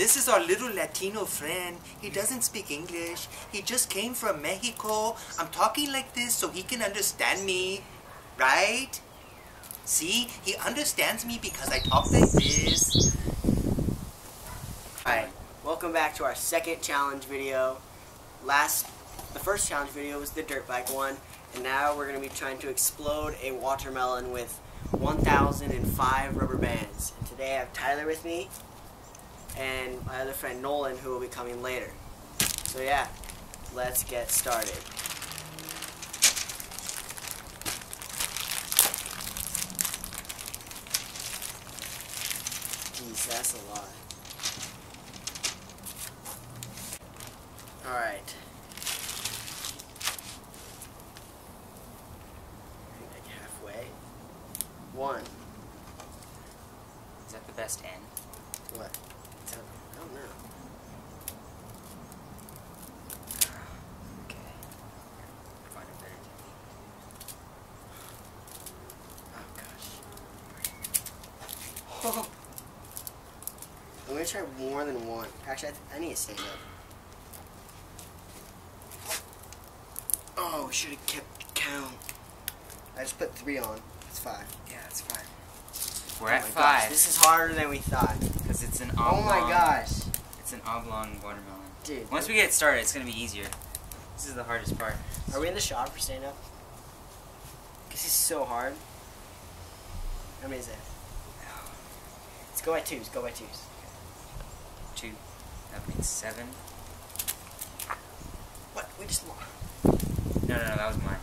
This is our little Latino friend. He doesn't speak English. He just came from Mexico. I'm talking like this so he can understand me. Right? See? He understands me because I talk like this. Alright, welcome back to our second challenge video. The first challenge video was the dirt bike one, and now we're going to be trying to explode a watermelon with 1,005 rubber bands. And today I have Tyler with me, and my other friend Nolan, who will be coming later. So yeah, let's get started. Jeez, that's a lot. Alright. Like halfway. One. Is that the best end? What? I don't know. Okay. Find a better technique. Oh gosh. I'm gonna try more than one. Actually, I need to stand up. Oh, we should have kept count. I just put 3 on. It's 5. Yeah, that's 5. We're Oh at my 5. gosh, this is harder than we thought. Because it's an oblong. Oh my gosh. It's an oblong watermelon. Dude. Once we get started, it's going to be easier. This is the hardest part. Are we in the shot for stand up? Because it's so hard. How many is that? Let's go by 2s. Go by 2s. 2. That means 7. What? We just lost. No, that was mine.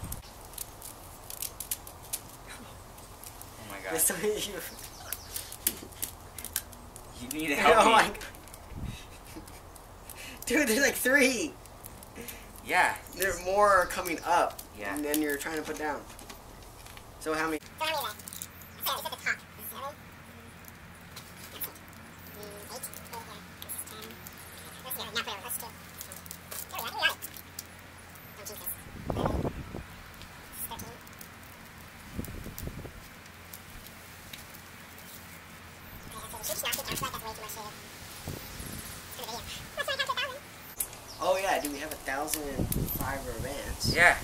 Oh my god. This time you. You need to help me. Oh my god. Dude, there's like 3. Yeah. There more are coming up. Yeah. And then you're trying to put down. So how many? Oh yeah, do we have 1,005 rubber bands? Yeah.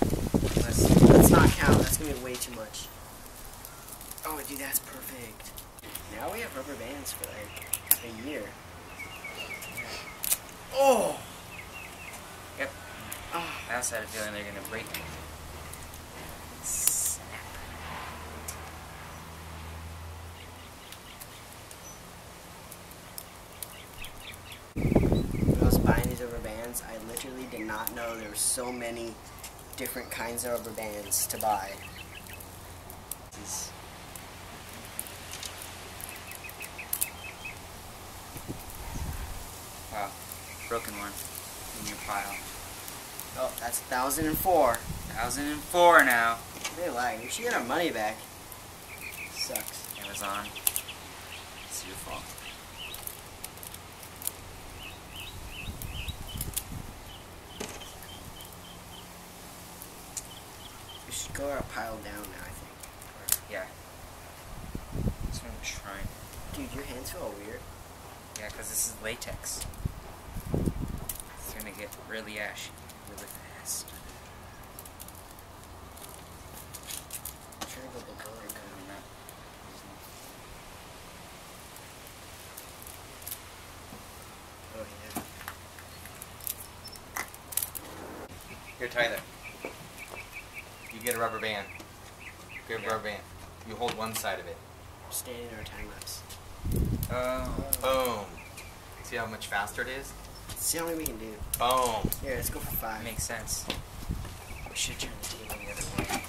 Let's not count. That's gonna be way too much. Oh, dude, that's perfect. Now we have rubber bands for like a year. Oh. Yep. Oh. I also had a feeling they're going to break. Snap. When I was buying these rubber bands, I literally did not know there were so many different kinds of rubber bands to buy. Wow. Broken one in your pile. Oh, that's 1,004. 1,004 now. They lag. We should get our money back. Sucks. Amazon. It's your fault. We should go our pile down now, I think. Yeah. That's what I'm trying. Dude, your hands feel all weird. Yeah, because this is latex. It's going to get really ashy really fast. I'm trying to go below and come on that. Oh, yeah. Here, Tyler. You get a rubber band. Get a rubber band. You hold one side of it. Stay in our time lapse. Boom. See how much faster it is? Let's see how many we can do. Boom. Here, let's go for 5. Makes sense. We should turn the table the other way.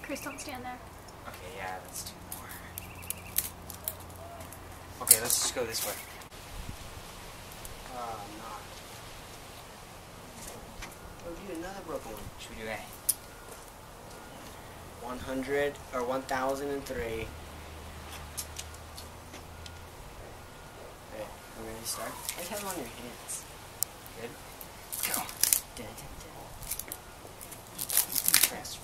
Chris, don't stand there. Okay, yeah, that's 2 more. Okay, let's just go this way. Not. Oh, dude, another broken one. Should we do A? 100 or 1,003. Okay, you ready to start? I just have them on your hands. Good? Go. Fast.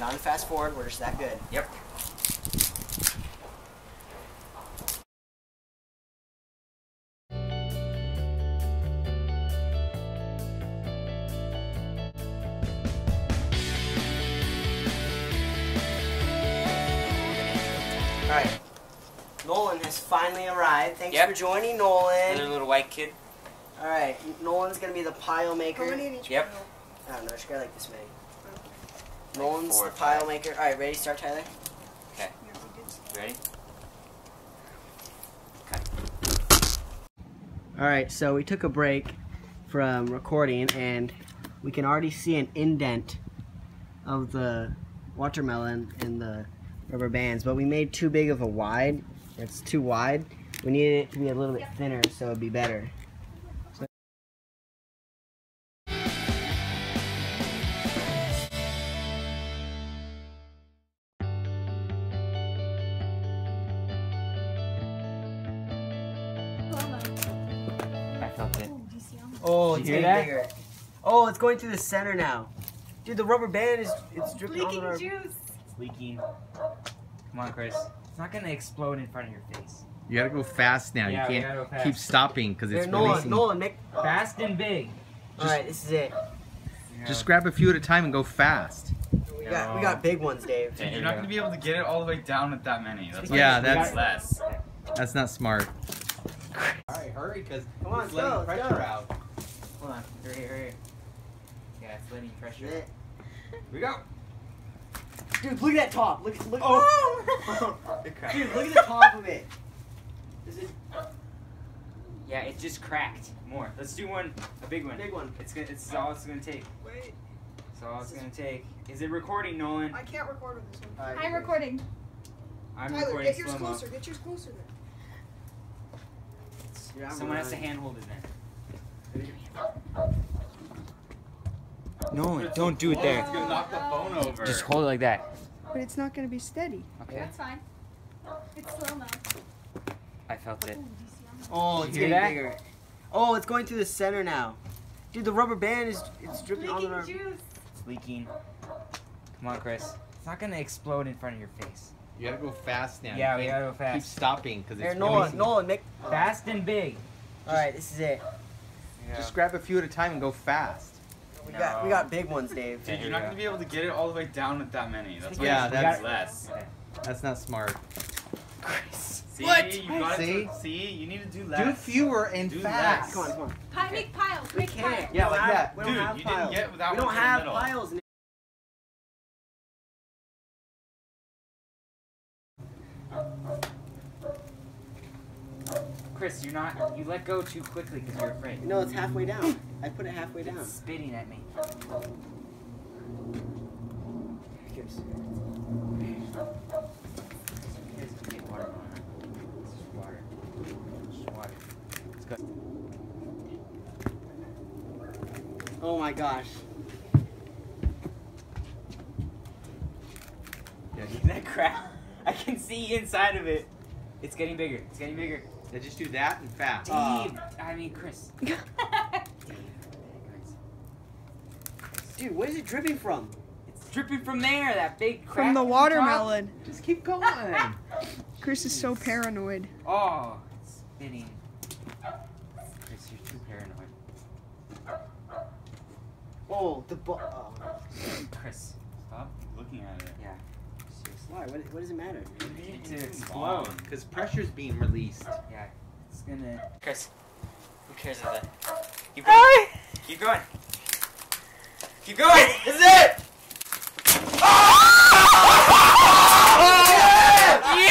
Not a fast forward. We're just that good. Yep. All right. Nolan has finally arrived. Thanks Yep. for joining, Nolan. Another little white kid. All right. Nolan's gonna be the pile maker. How many in each Yep. pile? I don't know. She's got like this many. Nolan's 4 or the pile 5. maker. All right. Ready? Start, Tyler. Okay. Yeah, we did. You ready? All right. So we took a break from recording, and we can already see an indent of the watermelon in the rubber bands, but we made too big of a wide. It's too wide. We needed it to be a little bit thinner so it'd be better. I felt it. Oh, Did it's you hear getting that? bigger. Oh, it's going through the center now. Dude, the rubber band it's dripping on the Leaking rubber. juice. It's leaking. Come on, Chris. It's not gonna explode in front of your face. You gotta go fast now. Yeah, we you gotta go can't fast. keep stopping because it's Here, Nolan, releasing. Nolan, make. Fast and big. All right, this is it. Just grab a few at a time and go fast. We got big ones, Dave. There you You're not go. gonna be able to get it all the way down with that many. That's Yeah, why that's- it's less. That's not smart. All right, hurry because Come on, it's letting go, pressure go. out. Hold on. Hurry. Yeah, it's letting pressure. This is it. Here we go. Dude, look at that top. Look. Oh! It cracked. Dude, look at the top of it. Is it Yeah, it just cracked. More. Let's do one. A big one. big one? It's all it's gonna take. Wait, It's all it's gonna take. Is it recording, Nolan? I can't record with this one. All right, I'm recording. I'm Tyler, recording get yours slow-mo. closer. Get yours closer then. Dude, I'm Someone has to running. handhold it then. Nolan, don't do it Oh, there. it's gonna knock the phone over. Just hold it like that. But it's not going to be steady. Okay. That's fine. It's slow mo. I felt it. Oh, Did it's you hear getting that? bigger. Oh, it's going through the center now. Dude, the rubber band it's dripping on the Leaking rubber. juice. It's leaking. Come on, Chris. It's not gonna explode in front of your face. You gotta go fast now. Yeah, You we can't gotta go fast. Keep stopping because Here, it's Nolan, releasing. Nolan, make. Fast and big. All right, this is it. Just grab a few at a time and go fast. We got big ones, Dave. Dude, you're not gonna be able to get it all the way down with that many. That's why Yeah, it's that's- less. That's not smart. See, What? you got See? it. See, you need to do less. Do fewer and Do fast. Come on. Make piles. We Make can't. piles. Yeah, We like don't have- that. We don't Dude, have you didn't piles. get that We one don't in the have middle. piles. Chris, you let go too quickly because you're afraid. No, it's halfway down. I put it halfway down. It's spitting at me. Here's a big watermelon. It's just water. It's just water. Let's go. Oh my gosh. Yeah, that crap. I can see inside of it. It's getting bigger. It's getting bigger. Yeah, just do that and fast. Dave, I mean Chris. Dave. Dude, where is it dripping from? It's dripping from there. That big crack. From the at top. watermelon. Just keep going. Chris is so paranoid. Oh, it's spitting. Chris, you're too paranoid. Oh, Chris, Stop looking at it. yeah. Seriously. why? What does it matter? You need it to It's explode. long. Because pressure's being released. Yeah, it's gonna. Chris, who cares about that? Keep going. Keep going. Keep going. This is it.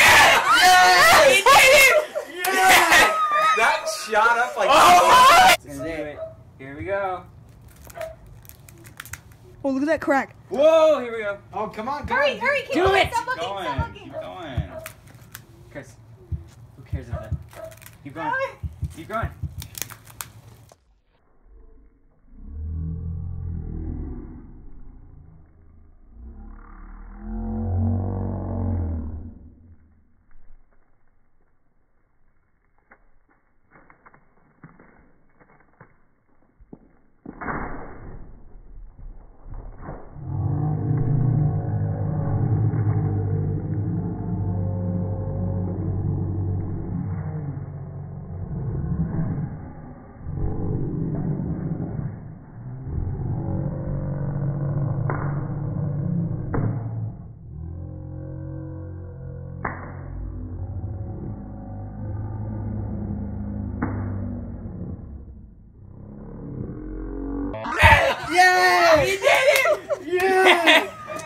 Yeah! You did it! Yeah! That shot up like. This is it. Here we go. Oh, look at that crack. Whoa! Here we go. Oh, come on, Hurry, hurry, keep Do going. it. Stop Keep looking, going. stop looking. Keep going. Chris, who cares about that? Keep going. Keep going.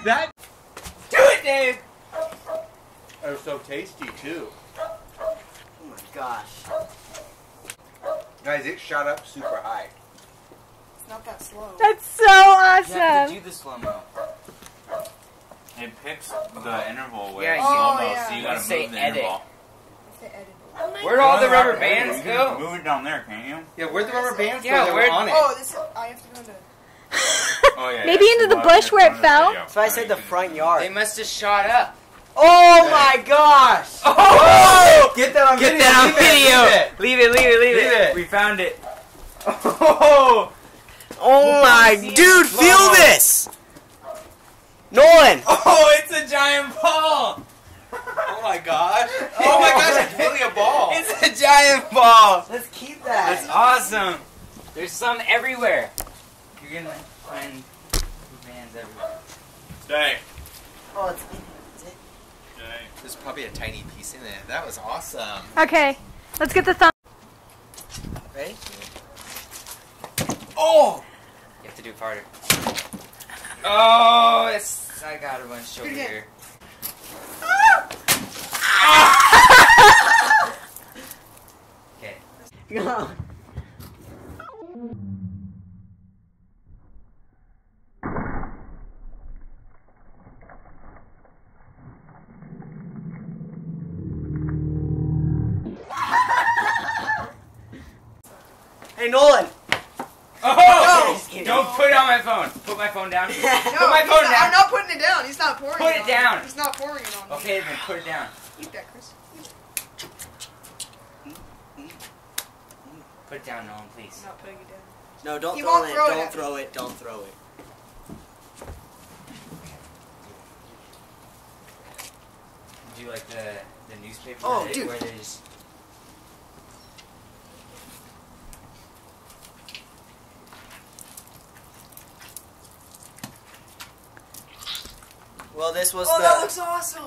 That. Do it, Dave! They're so tasty too. Oh my gosh. Guys, it shot up super high. It's not that slow. That's so You have to awesome. do the slow-mo. It picks the interval with Yeah, you- slow-mo, yeah. so you gotta Say move the edit. interval. It's the edit. Where'd all the rubber You bands can go? Move it down there, can't you? Yeah, where'd the rubber bands Yeah, go? They were where'd- on it. Oh, this is, I have to go into. Oh yeah. Maybe into the bush where it fell? That's why I said the front yard. They must have shot up. Oh my gosh! Oh! Get that on Get video. that on Leave it, video! leave it. Leave Leave it. it. We found it. Oh! Oh my, see it dude, slow. feel this! Nolan! Oh, it's a giant ball! Oh my gosh! Oh my gosh! It's really a ball. It's a giant ball! Let's keep that. That's awesome! There's some everywhere. You're gonna find bands everywhere. Dang. Oh, it's There's probably a tiny piece in there. That was awesome. Okay, let's get the thumb. ready? Oh! You have to do it harder. Oh, it's. I got a bunch over again. here. Okay. Go. Hey Nolan! Oh! Just kidding. Don't put it on my phone. Put my phone down. No, Put my he's phone not, I'm down. not putting it down. He's not pouring Put it it on down. me. He's not pouring it on me. Okay, then put it down. Eat that, Chris. Put it down, Nolan, please. I'm not putting it down. No, don't He throw won't it. throw it Don't at me. throw it. Don't throw it. Do you like the newspaper Oh, where, dude. where there's... Well, this was Oh, that the looks awesome.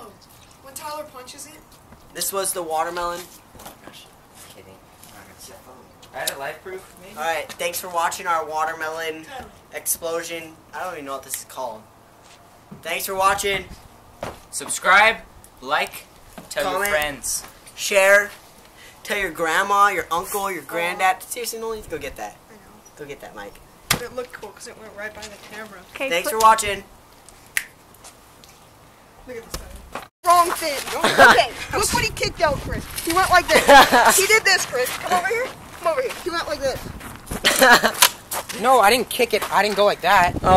When Tyler punches it. this was the watermelon. Kidding. I'm not gonna say. I had a life proof, maybe? All right, thanks for watching our watermelon Tyler. explosion. I don't even know what this is called. Thanks for watching. Subscribe, like, tell your Comment. friends. Share. Tell your grandma, your uncle, your granddad. Seriously, Nolan, go get that. I know. Go get that, Mike. But it looked cool because it went right by the camera. Okay, Thanks put- for watching. Look at this Tyler. Wrong thing. Okay, look what he kicked out, Chris. He went like this. He did this, Chris. Come over here. Come over here. He went like this. No, I didn't kick it. I didn't go like that. Oh.